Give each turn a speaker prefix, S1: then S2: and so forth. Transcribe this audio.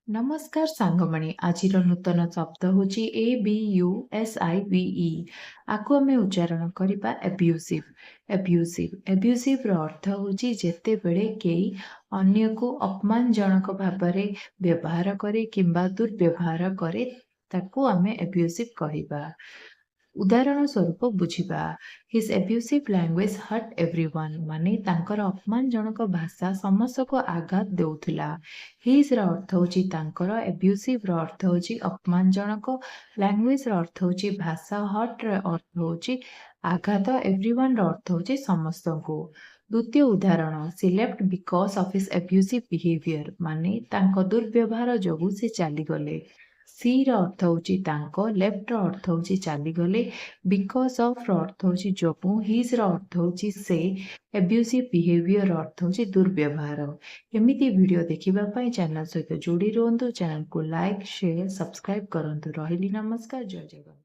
S1: ନମସ୍କାର ସାଙ୍ଗମାନେ ଆଜିର ନୂତନ ଶବ୍ଦ ହେଉଛି ABUSIVE। ଆକୁ ଆମେ ଉଚ୍ଚାରଣ କରିବା ଏବ୍ୟୁସିଭ ର ଅର୍ଥ ହେଉଛି ଯେତେବେଳେ କେହି ଅନ୍ୟକୁ ଅପମାନଜନକ ଭାବରେ ବ୍ୟବହାର କରେ କିମ୍ବା ଦୁର୍ବ୍ୟବହାର କରେ ତାକୁ ଆମେ ଏବ୍ୟୁସିଭ କହିବା। ଉଦାହରଣ ସ୍ୱରୂପ ବୁଝିବା, ହିଜ୍ ଏବ୍ୟୁସିଭ୍ ଲାଙ୍ଗୁଏଜ୍ ହର୍ଟ ଏଭ୍ରିୱାନ୍, ମାନେ ତାଙ୍କର ଅପମାନଜନକ ଭାଷା ସମସ୍ତଙ୍କୁ ଆଘାତ ଦେଉଥିଲା। ହିଜ୍ର ଅର୍ଥ ହେଉଛି ତାଙ୍କର, ଏବ୍ୟୁସିଭ୍ର ଅର୍ଥ ହେଉଛି ଅପମାନଜନକ, ଲାଙ୍ଗୁଏଜ୍ର ଅର୍ଥ ହେଉଛି ଭାଷା, ହର୍ଟର ଅର୍ଥ ହେଉଛି ଆଘାତ, ଏଭ୍ରିୱାନ୍ର ଅର୍ଥ ହେଉଛି ସମସ୍ତଙ୍କୁ। ଦ୍ୱିତୀୟ ଉଦାହରଣ, she left because of his abusive behaviour, ମାନେ ତାଙ୍କ ଦୁର୍ବ୍ୟବହାର ଯୋଗୁଁ ସେ ଚାଲିଗଲେ। ସିର ଅର୍ଥ ହେଉଛି ତାଙ୍କ, ଲେଫ୍ଟର ଅର୍ଥ ହେଉଛି ଚାଲିଗଲେ, ବିକଜ ଅଫ୍ର ଅର୍ଥ ହେଉଛି ଯୋଗୁଁ, ହିଜ୍ର ଅର୍ଥ ହେଉଛି ସେ, ଏବ୍ୟୁସିଭ୍ ବିହେଭିୟର ଅର୍ଥ ହେଉଛି ଦୁର୍ବ୍ୟବହାର। ଏମିତି ଭିଡ଼ିଓ ଦେଖିବା ପାଇଁ ଚ୍ୟାନେଲ ସହିତ ଯୋଡ଼ି ରୁହନ୍ତୁ। ଚ୍ୟାନେଲକୁ ଲାଇକ୍, ସେୟାର, ସବସ୍କ୍ରାଇବ୍ କରନ୍ତୁ। ରହିଲି, ନମସ୍କାର, ଜୟ ଜଗନ୍ନାଥ।